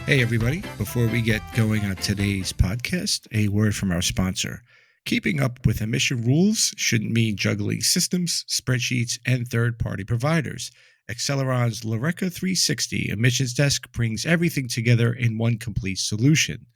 Hey, everybody. Before we get going on today's podcast, a word from our sponsor. Keeping up with emission rules shouldn't mean juggling systems, spreadsheets, and third-party providers. Acceleron's Loreka 360 emissions desk brings everything together in one complete solution.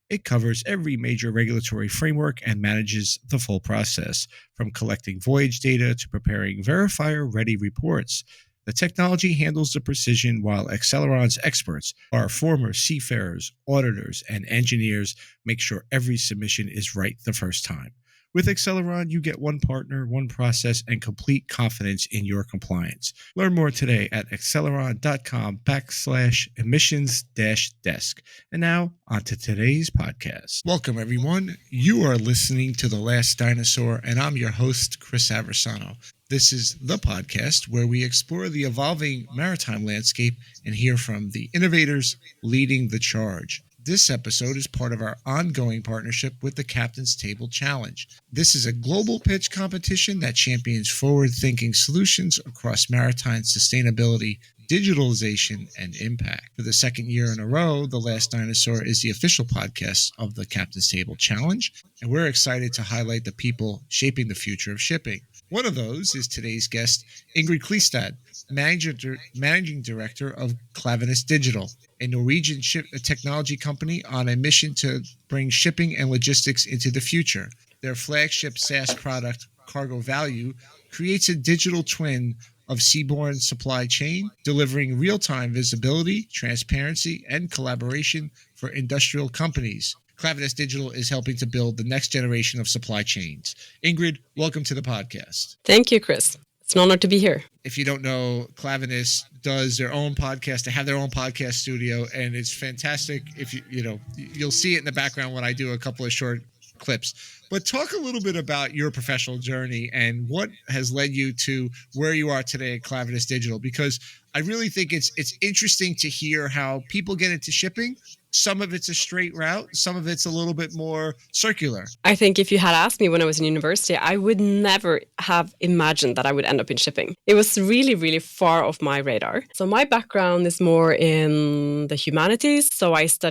It covers every major regulatory framework and manages the full process, from collecting voyage data to preparing verifier-ready reports. The technology handles the precision while Acceleron's experts, our former seafarers, auditors, and engineers, make sure every submission is right the first time. With Acceleron, you get one partner, one process, and complete confidence in your compliance. Learn more today at acceleron.com/emissions-desk. And now, on to today's podcast. Welcome, everyone. You are listening to The Last Dinosaur, and I'm your host, Chris Aversano. This is the podcast where we explore the evolving maritime landscape and hear from the innovators leading the charge. This episode is part of our ongoing partnership with the Captain's Table Challenge. This is a global pitch competition that champions forward-thinking solutions across maritime sustainability, digitalization, and impact. For the second year in a row, The Last Dinosaur is the official podcast of the Captain's Table Challenge, and we're excited to highlight the people shaping the future of shipping. One of those is today's guest, Ingrid Kylstad, Managing Director of Klaveness Digital, a Norwegian technology company on a mission to bring shipping and logistics into the future. Their flagship SaaS product, CargoValue, creates a digital twin of seaborne supply chain, delivering real-time visibility, transparency, and collaboration for industrial companies. Klaveness Digital is helping to build the next generation of supply chains. Ingrid, welcome to the podcast. Thank you, Chris. It's an honor to be here. If you don't know, Klaveness does their own podcast. They have their own podcast studio, and it's fantastic. If you'll see it in the background when I do a couple of short clips. But talk a little bit about your professional journey and what has led you to where you are today at Klaveness Digital, because I really think it's interesting to hear how people get into shipping. Some of it's a straight route. Some of it's a little bit more circular. I think if you had asked me when I was in university, I would never have imagined that I would end up in shipping. It was really, really far off my radar. So my background is more in the humanities. So I I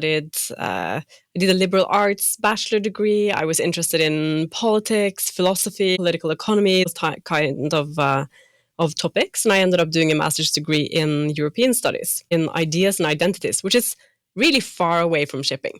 did a liberal arts bachelor degree. I was interested in politics, philosophy, political economy, kind of topics. And I ended up doing a master's degree in European studies, in ideas and identities, which is really far away from shipping,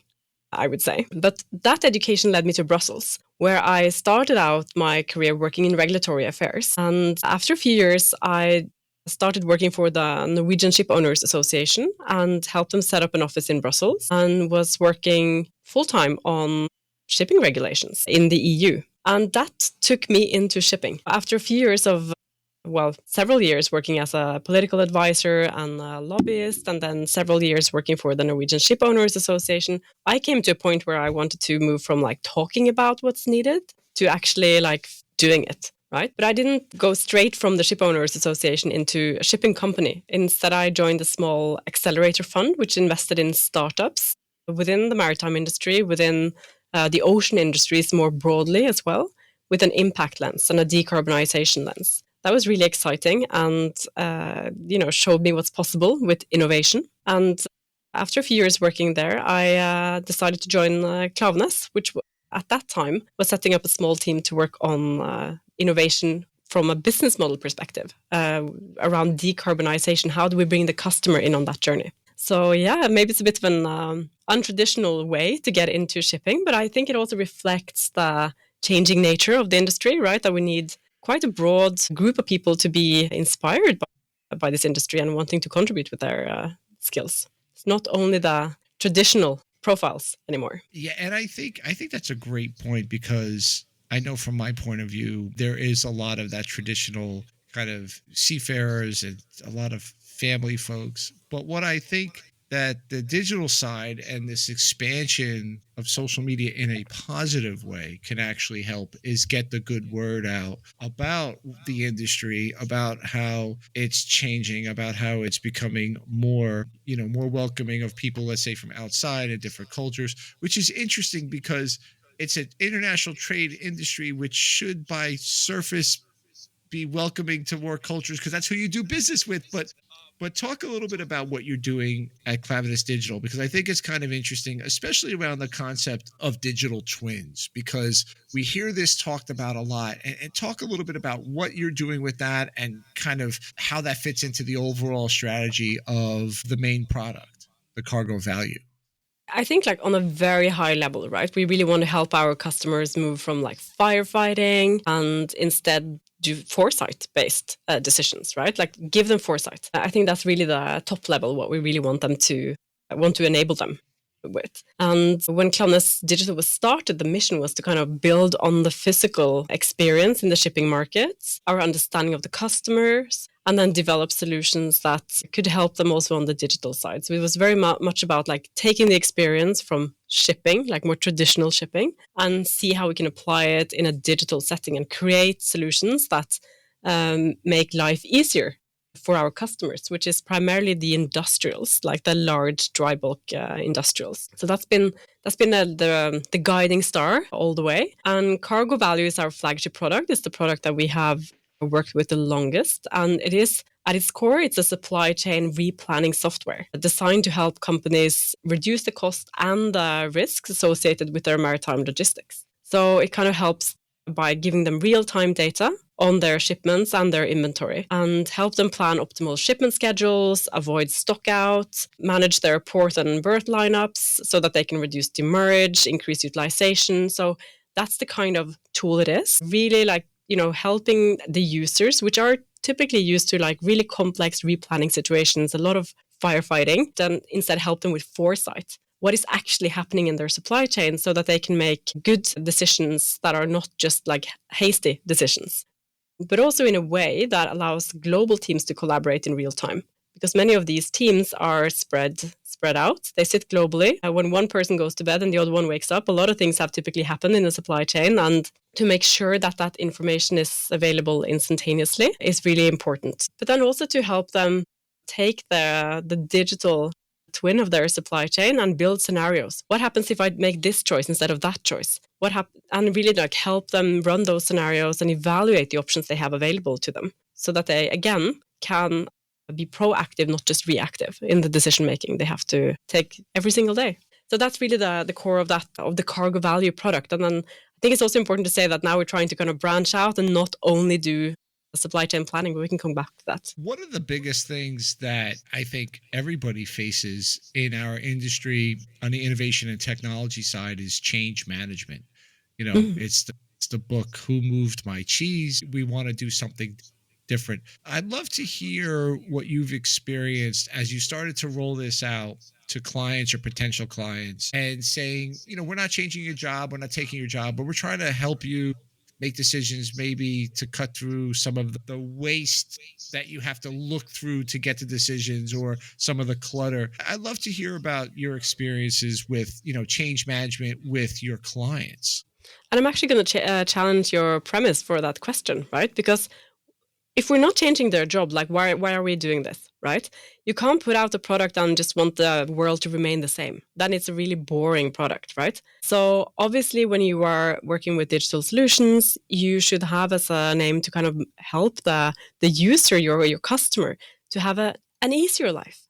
I would say. But that education led me to Brussels, where I started out my career working in regulatory affairs. And after a few years, I started working for the Norwegian Shipowners Association and helped them set up an office in Brussels, and was working full-time on shipping regulations in the EU. And that took me into shipping. After a few years several years working as a political advisor and a lobbyist, and then several years working for the Norwegian Shipowners Association, I came to a point where I wanted to move from talking about what's needed to actually doing it, right? But I didn't go straight from the Shipowners Association into a shipping company. Instead, I joined a small accelerator fund, which invested in startups within the maritime industry, within the ocean industries more broadly as well, with an impact lens and a decarbonization lens. That was really exciting and, showed me what's possible with innovation. And after a few years working there, I decided to join Klaveness, which at that time was setting up a small team to work on innovation from a business model perspective around decarbonization. How do we bring the customer in on that journey? So maybe it's a bit of an untraditional way to get into shipping, but I think it also reflects the changing nature of the industry, right? That we need quite a broad group of people to be inspired by this industry and wanting to contribute with their skills. It's not only the traditional profiles anymore. Yeah, and I think that's a great point, because I know from my point of view, there is a lot of that traditional kind of seafarers and a lot of family folks. But what I think that the digital side and this expansion of social media in a positive way can actually help is get the good word out about the industry, about how it's changing, about how it's becoming more welcoming of people, let's say, from outside and different cultures, which is interesting because it's an international trade industry, which should by surface be welcoming to more cultures because that's who you do business with. But talk a little bit about what you're doing at Klaveness Digital, because I think it's kind of interesting, especially around the concept of digital twins, because we hear this talked about a lot. And talk a little bit about what you're doing with that and kind of how that fits into the overall strategy of the main product, the CargoValue. I think like on a very high level, right? We really want to help our customers move from like firefighting and instead do foresight-based decisions, right? Like give them foresight. I think that's really the top level, what we really want to enable them with. And when Klaveness Digital was started, the mission was to kind of build on the physical experience in the shipping markets, our understanding of the customers, and then develop solutions that could help them also on the digital side. So it was very much about like taking the experience from shipping, like more traditional shipping, and see how we can apply it in a digital setting and create solutions that make life easier for our customers, which is primarily the industrials, like the large dry bulk industrials. So that's been the guiding star all the way. And CargoValue is our flagship product. It's the product that we have worked with the longest, and it is at its core, it's a supply chain replanning software designed to help companies reduce the cost and the risks associated with their maritime logistics. So it kind of helps by giving them real-time data on their shipments and their inventory and help them plan optimal shipment schedules, avoid stockouts, manage their port and berth lineups so that they can reduce demurrage, increase utilization. So that's the kind of tool it is. Really like, helping the users, which are typically used to like really complex replanning situations, a lot of firefighting, then instead help them with foresight. What is actually happening in their supply chain so that they can make good decisions that are not just like hasty decisions, but also in a way that allows global teams to collaborate in real time. Because many of these teams are spread out. They sit globally. When one person goes to bed and the other one wakes up, a lot of things have typically happened in the supply chain. And to make sure that that information is available instantaneously is really important. But then also to help them take the digital twin of their supply chain and build scenarios. What happens if I make this choice instead of that choice? And really like help them run those scenarios and evaluate the options they have available to them so that they, again, can be proactive, not just reactive in the decision making they have to take every single day. So that's really the core of the CargoValue product. And then I think it's also important to say that now we're trying to kind of branch out and not only do supply chain planning, but we can come back to that. One of the biggest things that I think everybody faces in our industry on the innovation and technology side is change management. It's the book, Who Moved My Cheese? We want to do something different. I'd love to hear what you've experienced as you started to roll this out to clients or potential clients and saying, we're not changing your job, we're not taking your job, but we're trying to help you make decisions maybe to cut through some of the waste that you have to look through to get to decisions or some of the clutter. I'd love to hear about your experiences with, change management with your clients. And I'm actually going to challenge your premise for that question, right? Because if we're not changing their job, like why are we doing this, right? You can't put out a product and just want the world to remain the same. Then it's a really boring product, right? So obviously when you are working with digital solutions, you should have as an aim to kind of help the user, your customer, to have an easier life.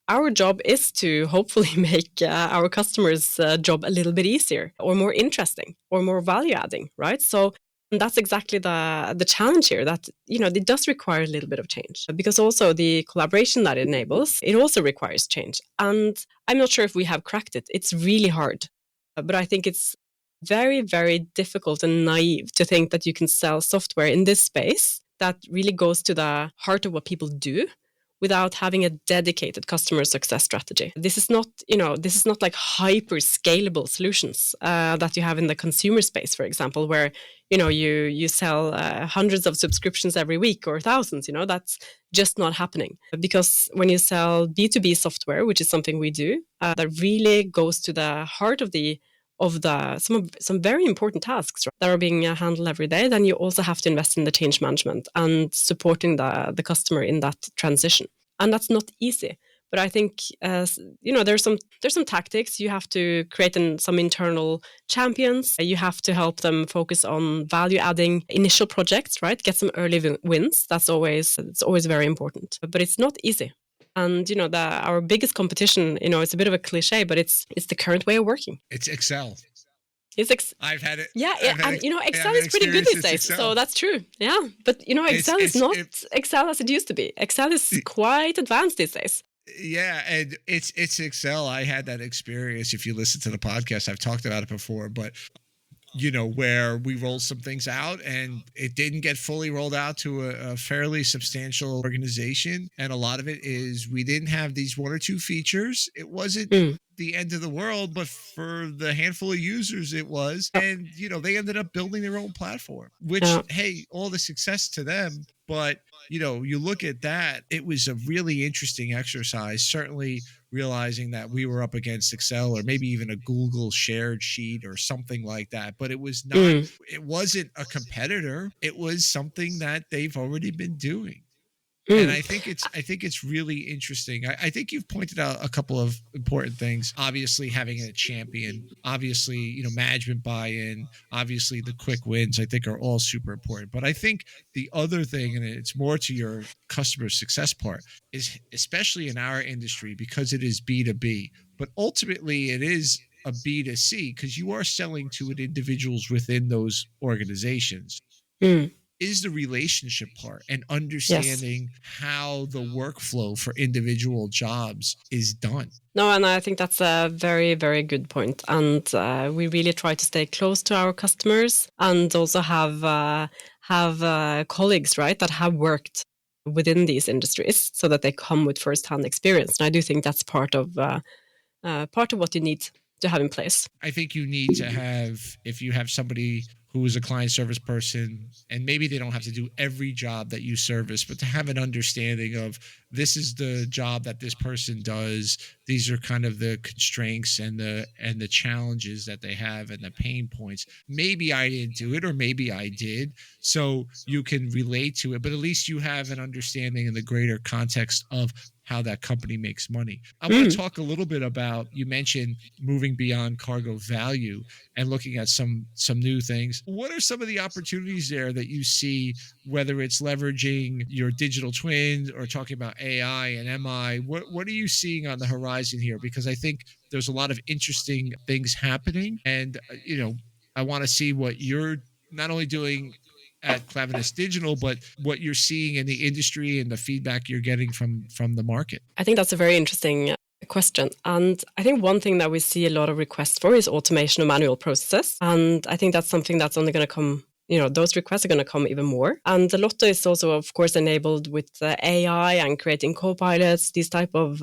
Our job is to hopefully make our customers' job a little bit easier or more interesting or more value adding, right? So that's exactly the challenge here, that, it does require a little bit of change because also the collaboration that it enables, it also requires change. And I'm not sure if we have cracked it. It's really hard. But I think it's very, very difficult and naive to think that you can sell software in this space that really goes to the heart of what people do without having a dedicated customer success strategy. This is not like hyper scalable solutions that you have in the consumer space, for example, where, you sell hundreds of subscriptions every week or thousands, that's just not happening. Because when you sell B2B software, which is something we do, that really goes to the heart of some very important tasks that are being handled every day, then you also have to invest in the change management and supporting the customer in that transition. And that's not easy. But I think, there's some tactics. You have to create some internal champions. You have to help them focus on value-adding initial projects, right? Get some early wins. It's always very important. But it's not easy. And our biggest competition, it's a bit of a cliche, but it's the current way of working. It's Excel. I've had it. Yeah, and Excel is pretty good these days, so that's true. Yeah, but Excel is not Excel as it used to be. Excel is quite advanced these days. Yeah, and it's Excel. I had that experience. If you listen to the podcast, I've talked about it before, but where we rolled some things out and it didn't get fully rolled out to a fairly substantial organization. And a lot of it is we didn't have these one or two features. It wasn't the end of the world, but for the handful of users it was. And, they ended up building their own platform, which, hey, all the success to them. But, you look at that, it was a really interesting exercise, certainly realizing that we were up against Excel or maybe even a Google shared sheet or something like that. But it was not, it wasn't a competitor. It was something that they've already been doing. And I think it's really interesting. I think you've pointed out a couple of important things. Obviously, having a champion, obviously, management buy-in, obviously the quick wins, I think are all super important. But I think the other thing, and it's more to your customer success part, is especially in our industry, because it is B2B, but ultimately it is a B2C because you are selling to individuals within those organizations. Is the relationship part and understanding how the workflow for individual jobs is done. No, and I think that's a very, very good point. And we really try to stay close to our customers and also have colleagues, right, that have worked within these industries so that they come with first-hand experience. And I do think that's part of what you need to have in place. I think you need to have, if you have somebody who is a client service person, and maybe they don't have to do every job that you service, but to have an understanding of this is the job that this person does. These are kind of the constraints and the challenges that they have and the pain points. Maybe I didn't do it, or maybe I did. So you can relate to it, but at least you have an understanding in the greater context of how that company makes money. I want to talk a little bit about, you mentioned moving beyond CargoValue and looking at some new things. What are some of the opportunities there that you see, whether it's leveraging your digital twins or talking about AI and MI? What are you seeing on the horizon here? Because I think there's a lot of interesting things happening, and I want to see what you're not only doing at Klaveness Digital, but what you're seeing in the industry and the feedback you're getting from the market. I think that's a very interesting question. And I think one thing that we see a lot of requests for is automation of manual processes. And I think that's something that's only going to come, those requests are going to come even more. And Lotto is also, of course, enabled with AI and creating co-pilots, these type of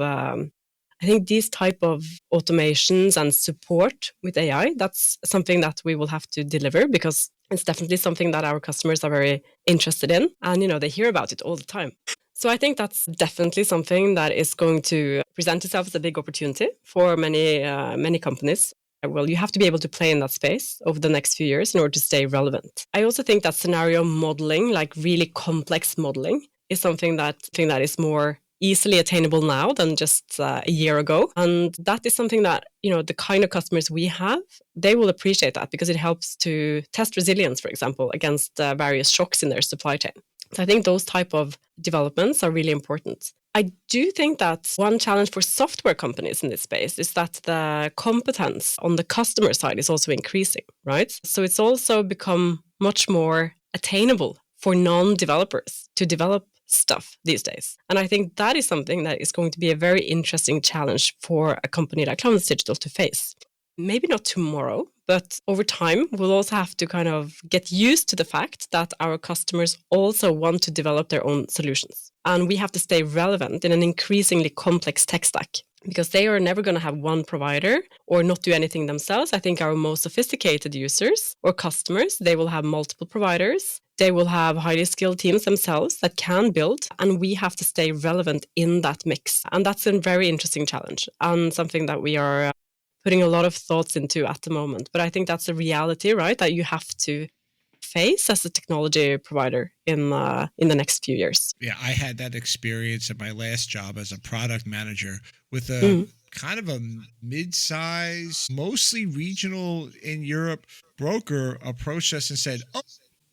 automations and support with AI, that's something that we will have to deliver because it's definitely something that our customers are very interested in. And, they hear about it all the time. So I think that's definitely something that is going to present itself as a big opportunity for many companies. Well, you have to be able to play in that space over the next few years in order to stay relevant. I also think that scenario modeling, like really complex modeling, is something that is more easily attainable now than just a year ago. And that is something that, the kind of customers we have, they will appreciate that because it helps to test resilience, for example, against various shocks in their supply chain. So I think those type of developments are really important. I do think that one challenge for software companies in this space is that the competence on the customer side is also increasing, right? So it's also become much more attainable for non-developers to develop stuff these days. And I think that is something that is going to be a very interesting challenge for a company like Klaveness Digital to face. Maybe not tomorrow, but over time, we'll also have to kind of get used to the fact that our customers also want to develop their own solutions. And we have to stay relevant in an increasingly complex tech stack because they are never going to have one provider or not do anything themselves. I think our most sophisticated users or customers, they will have multiple providers. They will have highly skilled teams themselves that can build, and we have to stay relevant in that mix. And that's a very interesting challenge and something that we are putting a lot of thoughts into at the moment. But I think that's a reality, right? That you have to face as a technology provider in the next few years. Yeah, I had that experience at my last job as a product manager with a kind of a mid-size, mostly regional in Europe broker approached us and said, "Oh,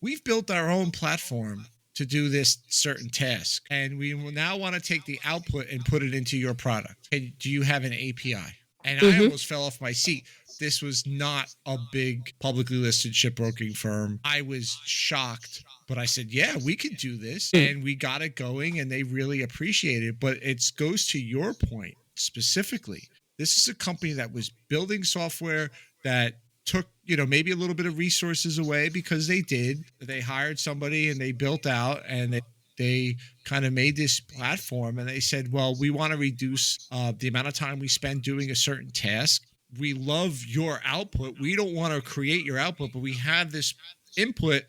we've built our own platform to do this certain task, and we now want to take the output and put it into your product. And do you have an API?" And I almost fell off my seat. This was not a big publicly listed shipbroking firm. I was shocked, but I said, yeah, we could do this. And we got it going, and they really appreciate it. But it goes to your point specifically. This is a company that was building software that took, maybe a little bit of resources away, because they did. They hired somebody and they built out, and they kind of made this platform, and they said, well, we want to reduce the amount of time we spend doing a certain task. We love your output. We don't want to create your output, but we have this input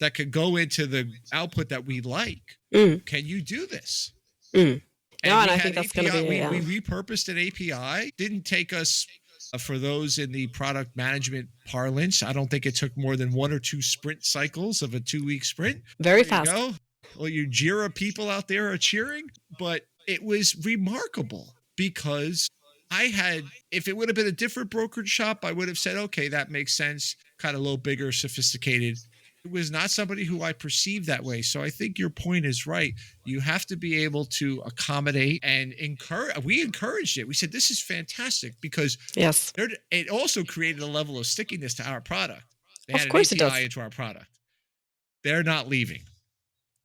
that could go into the output that we like. Can you do this? And I think that's going to be... We repurposed an API. Didn't take us... for those in the product management parlance, I don't think it took more than 1 or 2 sprint cycles of a 2-week sprint. Very fast. Well, you Jira people out there are cheering, but it was remarkable, because if it would have been a different brokerage shop, I would have said, okay, that makes sense, kind of a little bigger, sophisticated. It was not somebody who I perceived that way. So I think your point is right. You have to be able to accommodate and encourage. We encouraged it. We said, this is fantastic, because it also created a level of stickiness to our product. They had an API into our product. They're not leaving.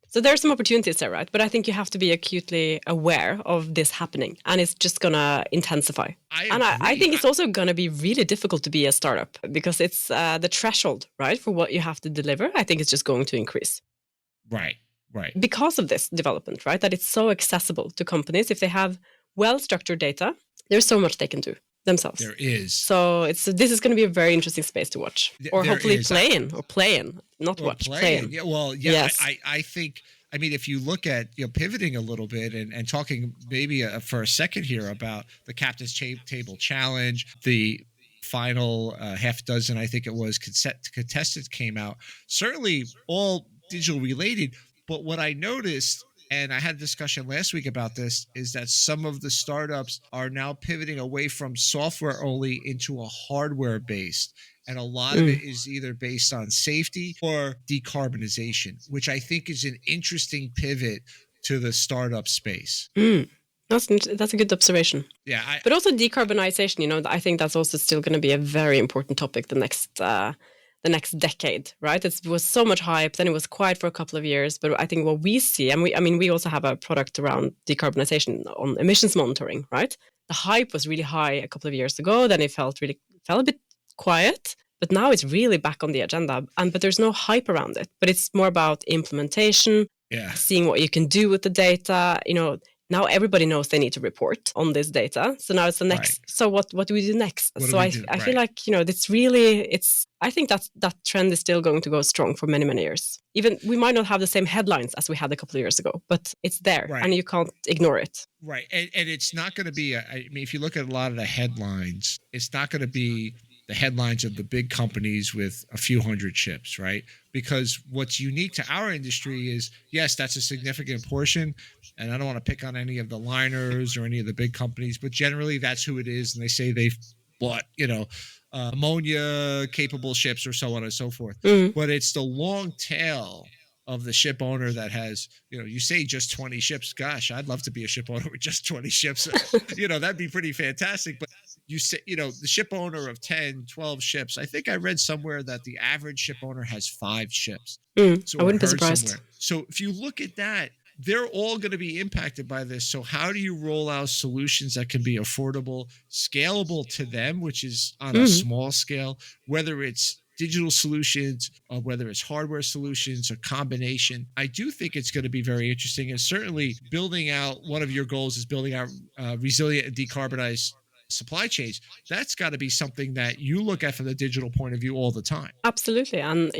So there's some opportunities there, right? But I think you have to be acutely aware of this happening, and it's just going to intensify. I think it's also going to be really difficult to be a startup, because it's the threshold, right, for what you have to deliver. I think it's just going to increase. Right. Because of this development, right, that it's so accessible to companies. If they have well-structured data, there's so much they can do themselves. There is. So this is going to be a very interesting space to watch, or hopefully play in, not watch, play in. Yeah, well, yeah, yes. I think, if you look at, pivoting a little bit and talking maybe for a second here about the Captain's Table Challenge, the final half dozen, I think it was, contestants came out, certainly all digital related. But what I noticed, and I had a discussion last week about this, is that some of the startups are now pivoting away from software only into a hardware based. And a lot of it is either based on safety or decarbonization, which I think is an interesting pivot to the startup space. That's a good observation. Yeah. But also decarbonization, I think that's also still going to be a very important topic the next decade, right? It was so much hype, then it was quiet for a couple of years. But I think what we see, and we also have a product around decarbonization on emissions monitoring, right? The hype was really high a couple of years ago, then it fell a bit quiet, but now it's really back on the agenda. But there's no hype around it, but it's more about implementation, seeing what you can do with the data. Now everybody knows they need to report on this data. So now it's the next. Right. So what do we do next? I feel like, I think that trend is still going to go strong for many, many years. Even we might not have the same headlines as we had a couple of years ago, but it's there and you can't ignore it. Right. And it's not going to be, if you look at a lot of the headlines, it's not going to be the headlines of the big companies with a few hundred ships, right? Because what's unique to our industry is, yes, that's a significant portion. And I don't want to pick on any of the liners or any of the big companies, but generally that's who it is. And they say they've bought, ammonia capable ships or so on and so forth. But it's the long tail of the ship owner that has, you say just 20 ships. Gosh, I'd love to be a ship owner with just 20 ships. That'd be pretty fantastic. But you say, the ship owner of 10, 12 ships, I think I read somewhere that the average ship owner has 5 ships. So I wouldn't be surprised. Somewhere. So if you look at that, they're all going to be impacted by this. So how do you roll out solutions that can be affordable, scalable to them, which is on a small scale, whether it's digital solutions or whether it's hardware solutions or combination? I do think it's going to be very interesting. And certainly building out, one of your goals is building out resilient and decarbonized supply chains. That's got to be something that you look at from the digital point of view all the time. Absolutely. And,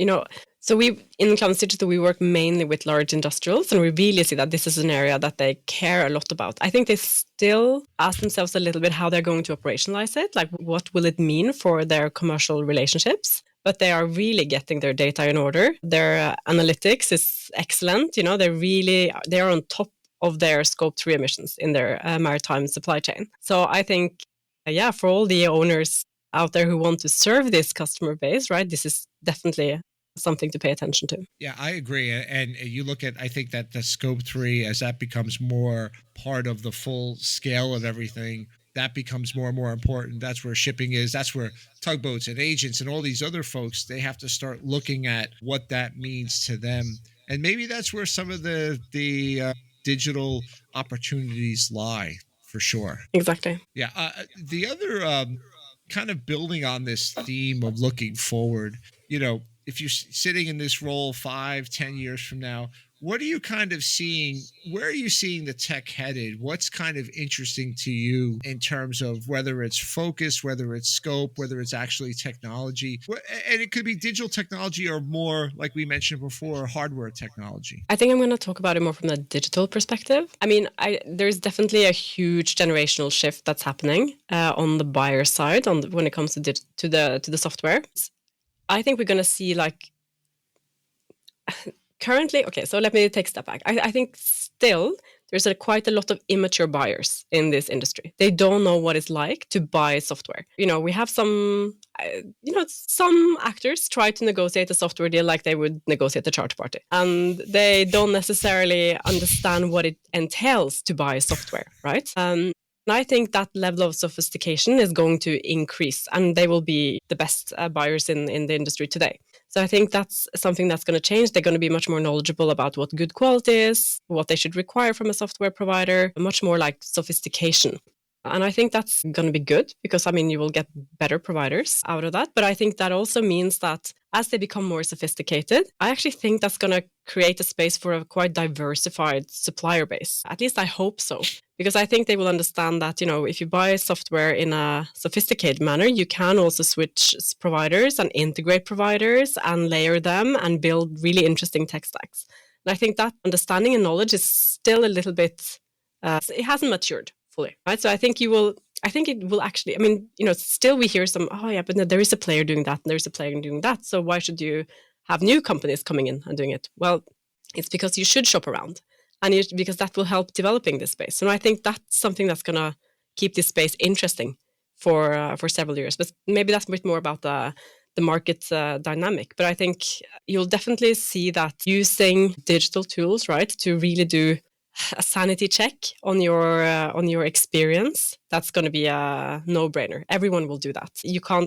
so in Klaveness Digital, we work mainly with large industrials, and we really see that this is an area that they care a lot about. I think they still ask themselves a little bit how they're going to operationalize it. Like, what will it mean for their commercial relationships? but they are really getting their data in order. Their analytics is excellent. They are on top of their scope 3 emissions in their maritime supply chain. So I think, for all the owners out there who want to serve this customer base, right, this is definitely something to pay attention to. Yeah, I agree. And you look at, I think that the scope 3, as that becomes more part of the full scale of everything, that becomes more and more important. That's where shipping is. That's where tugboats and agents and all these other folks, they have to start looking at what that means to them. And maybe that's where some of the digital opportunities lie, for sure. Exactly. Yeah. The other kind of building on this theme of looking forward, if you're sitting in this role 5-10 years from now, what are you kind of seeing? Where are you seeing the tech headed? What's kind of interesting to you in terms of whether it's focus, whether it's scope, whether it's actually technology? And it could be digital technology or more, like we mentioned before, hardware technology. I think I'm going to talk about it more from the digital perspective. I mean, there's definitely a huge generational shift that's happening on the buyer side when it comes to the software. I think we're going to see currently, okay, so let me take a step back. I think still there's quite a lot of immature buyers in this industry. They don't know what it's like to buy software. We have some actors try to negotiate a software deal like they would negotiate a charter party. And they don't necessarily understand what it entails to buy software, right? And I think that level of sophistication is going to increase, and they will be the best buyers in the industry today. So I think that's something that's going to change. They're going to be much more knowledgeable about what good quality is, what they should require from a software provider, much more like sophistication. And I think that's going to be good because, you will get better providers out of that. But I think that also means that as they become more sophisticated, I actually think that's going to create a space for a quite diversified supplier base. At least I hope so. Because I think they will understand that, if you buy software in a sophisticated manner, you can also switch providers and integrate providers and layer them and build really interesting tech stacks. And I think that understanding and knowledge is still a little bit, it hasn't matured fully, right? So I think it will actually, still we hear some, but there is a player doing that and there's a player doing that. So why should you have new companies coming in and doing it? Well, it's because you should shop around. And because that will help developing this space. And I think that's something that's going to keep this space interesting for several years. But maybe that's a bit more about the market dynamic. But I think you'll definitely see that using digital tools, right, to really do a sanity check on your experience, that's going to be a no-brainer. Everyone will do that.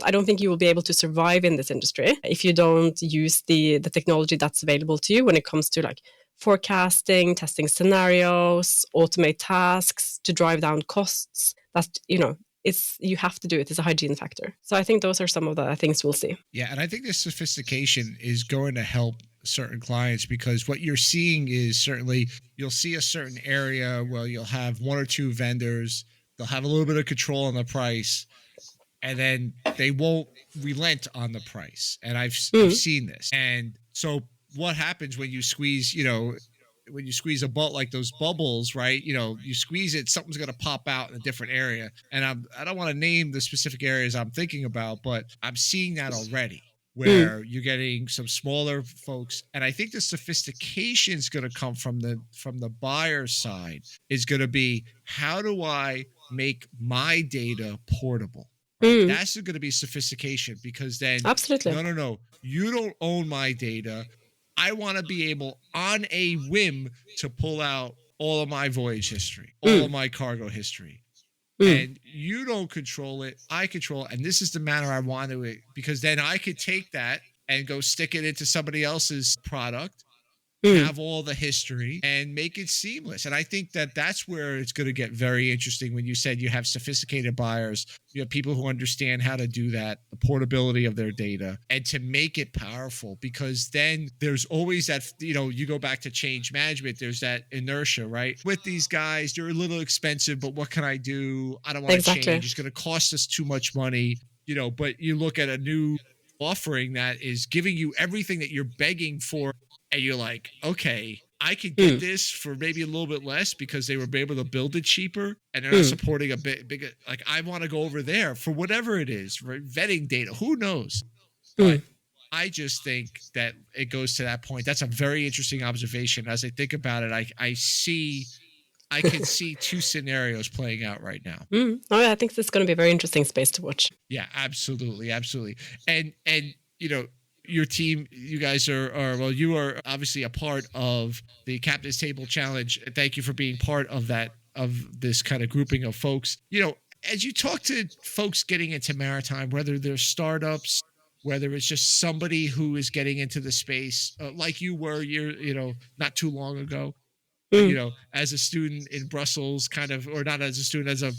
I don't think you will be able to survive in this industry if you don't use the technology that's available to you when it comes to forecasting, testing scenarios, automate tasks to drive down costs. That's, you have to do it. It's a hygiene factor. So I think those are some of the things we'll see. Yeah. And I think this sophistication is going to help certain clients because what you're seeing is certainly you'll see a certain area where you'll have one or two vendors. They'll have a little bit of control on the price and then they won't relent on the price. And I've seen this. And so what happens when you squeeze, a bolt like those bubbles, right? You squeeze it, something's going to pop out in a different area. And I don't want to name the specific areas I'm thinking about, but I'm seeing that already where you're getting some smaller folks. And I think the sophistication is going to come from the buyer side is going to be, how do I make my data portable? Right? That's going to be sophistication because then absolutely no, you don't own my data. I want to be able on a whim to pull out all of my voyage history, all of my cargo history. And you don't control it. I control it. And this is the manner I want to it because then I could take that and go stick it into somebody else's product, have all the history and make it seamless. And I think that that's where it's going to get very interesting when you said you have sophisticated buyers, you have people who understand how to do that, the portability of their data and to make it powerful because then there's always that, you go back to change management. There's that inertia, right? With these guys, they're a little expensive, but what can I do? I don't want to change. It's going to cost us too much money, but you look at a new offering that is giving you everything that you're begging for. And you're like, okay, I could get this for maybe a little bit less because they were able to build it cheaper and they're not supporting a big, like I want to go over there for whatever it is, right? Vetting data, who knows? But I just think that it goes to that point. That's a very interesting observation. As I think about it, I can see two scenarios playing out right now. Oh, I think this is going to be a very interesting space to watch. Yeah, absolutely, absolutely. And your team, you guys are well, you are obviously a part of the Captain's Table Challenge. Thank you for being part of this kind of grouping of folks. As you talk to folks getting into maritime, whether they're startups, whether it's just somebody who is getting into the space, like you were, not too long ago, as a student in Brussels, or not as a student, as a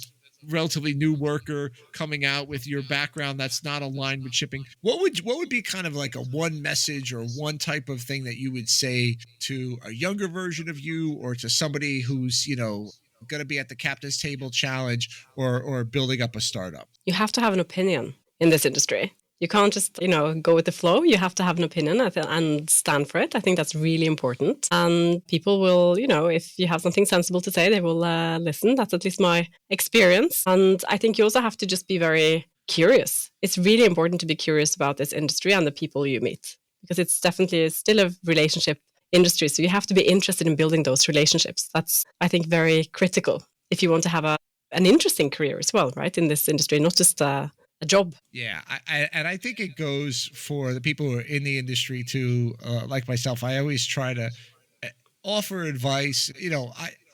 relatively new worker coming out with your background that's not aligned with shipping. What would be kind of like a one message or one type of thing that you would say to a younger version of you, or to somebody who's, going to be at the Captain's Table Challenge or building up a startup? You have to have an opinion in this industry. You can't just, go with the flow. You have to have an opinion and stand for it. I think that's really important. And people will, if you have something sensible to say, they will listen. That's at least my experience. And I think you also have to just be very curious. It's really important to be curious about this industry and the people you meet, because it's definitely still a relationship industry. So you have to be interested in building those relationships. That's, I think, very critical if you want to have an interesting career as well, right, in this industry, not just a job. Yeah, I think it goes for the people who are in the industry too. Like myself, I always try to offer advice.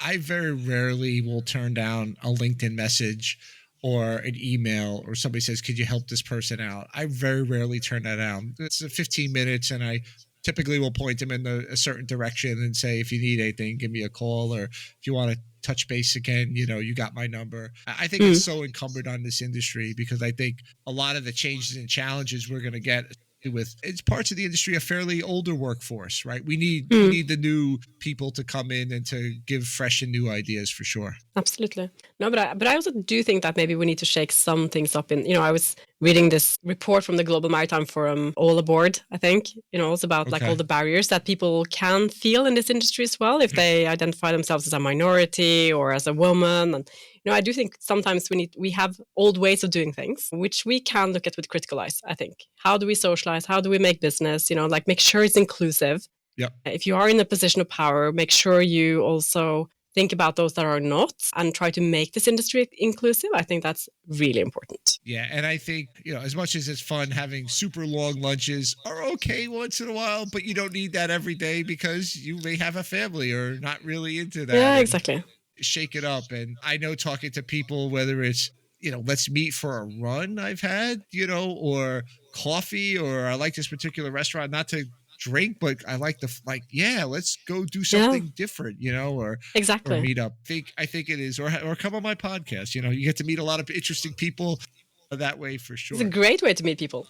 I very rarely will turn down a LinkedIn message or an email, or somebody says, "Could you help this person out?" I very rarely turn that down. It's 15 minutes, and I typically will point them in a certain direction and say, "If you need anything, give me a call, or if you want to touch base again, you got my number." I think it's so encumbered on this industry, because I think a lot of the changes and challenges we're going to get with, it's parts of the industry, a fairly older workforce, right? We need the new people to come in and to give fresh and new ideas, for sure. Absolutely. No, but I also do think that maybe we need to shake some things up. I was reading this report from the Global Maritime Forum, All Aboard, I think, it's about like all the barriers that people can feel in this industry as well, if they identify themselves as a minority or as a woman. And, I do think sometimes we have old ways of doing things, which we can look at with critical eyes, I think. How do we socialize? How do we make business? Make sure it's inclusive. Yep. If you are in a position of power, make sure you also think about those that are not and try to make this industry inclusive. I think that's really important. Yeah. And I think, as much as it's fun, having super long lunches are okay once in a while, but you don't need that every day, because you may have a family or not really into that. Yeah, exactly. Shake it up. And I know, talking to people, whether it's, let's meet for a run I've had, or coffee, or I like this particular restaurant, not to drink, but I like let's go do something different, or exactly, or meet up. I think it is, or come on my podcast. You get to meet a lot of interesting people that way, for sure. It's a great way to meet people.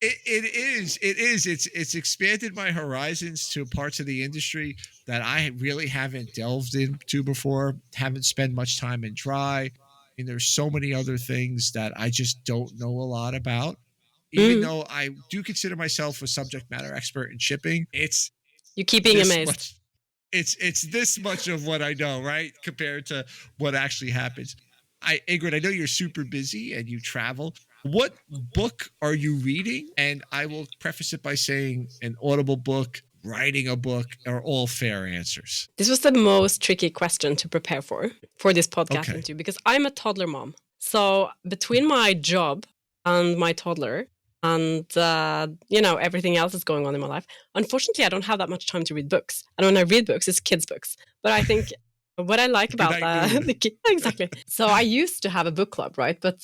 It is. It's expanded my horizons to parts of the industry that I really haven't delved into before, haven't spent much time in dry. And there's so many other things that I just don't know a lot about. Even though I do consider myself a subject matter expert in shipping, you keep being amazed. It's this much of what I know, right, compared to what actually happens. Ingrid, I know you're super busy and you travel. What book are you reading? And I will preface it by saying an Audible book, writing a book, are all fair answers. This was the most tricky question to prepare for this podcast interview, because I'm a toddler mom. So between my job and my toddler and, everything else that's going on in my life, unfortunately, I don't have that much time to read books. And when I read books, it's kids' books. But I think what I like about exactly. So I used to have a book club, right? But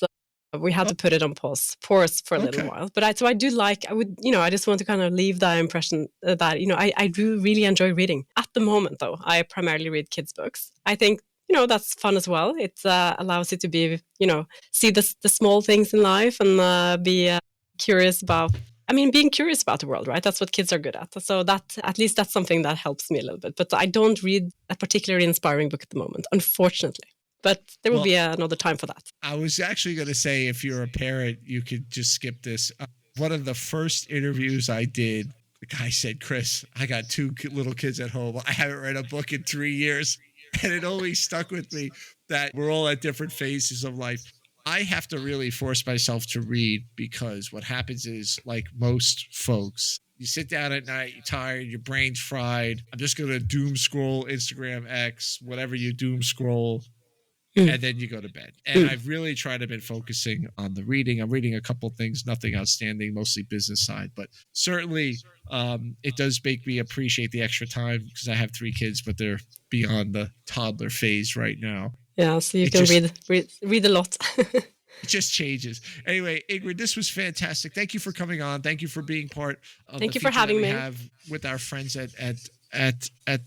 we had to put it on pause for a little while. But I just want to kind of leave the impression that, I do really enjoy reading. At the moment, though, I primarily read kids' books. I think, that's fun as well. It allows you to be, see the small things in life and be curious about, being curious about the world, right? That's what kids are good at. So at least that's something that helps me a little bit. But I don't read a particularly inspiring book at the moment, unfortunately. But there will be another time for that. I was actually going to say, if you're a parent, you could just skip this. One of the first interviews I did, the guy said, "Chris, I got 2 little kids at home. I haven't read a book in 3 years." And it always stuck with me that we're all at different phases of life. I have to really force myself to read, because what happens is, like most folks, you sit down at night, you're tired, your brain's fried. I'm just going to doom scroll Instagram, X, whatever you doom scroll, and then you go to bed. And I've really tried to been focusing on the reading. I'm reading a couple things, nothing outstanding, mostly business side, but certainly it does make me appreciate the extra time, because I have 3 kids, but they're beyond the toddler phase right now. Yeah, so you can read a lot. It just changes. Anyway, Ingrid, this was fantastic. Thank you for coming on. Thank you for being part of Thank the you for feature having that we me. have with our friends at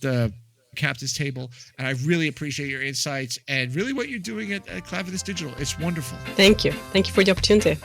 the captain's table. And I really appreciate your insights and really what you're doing at Klaveness Digital. It's wonderful. Thank you. Thank you for the opportunity.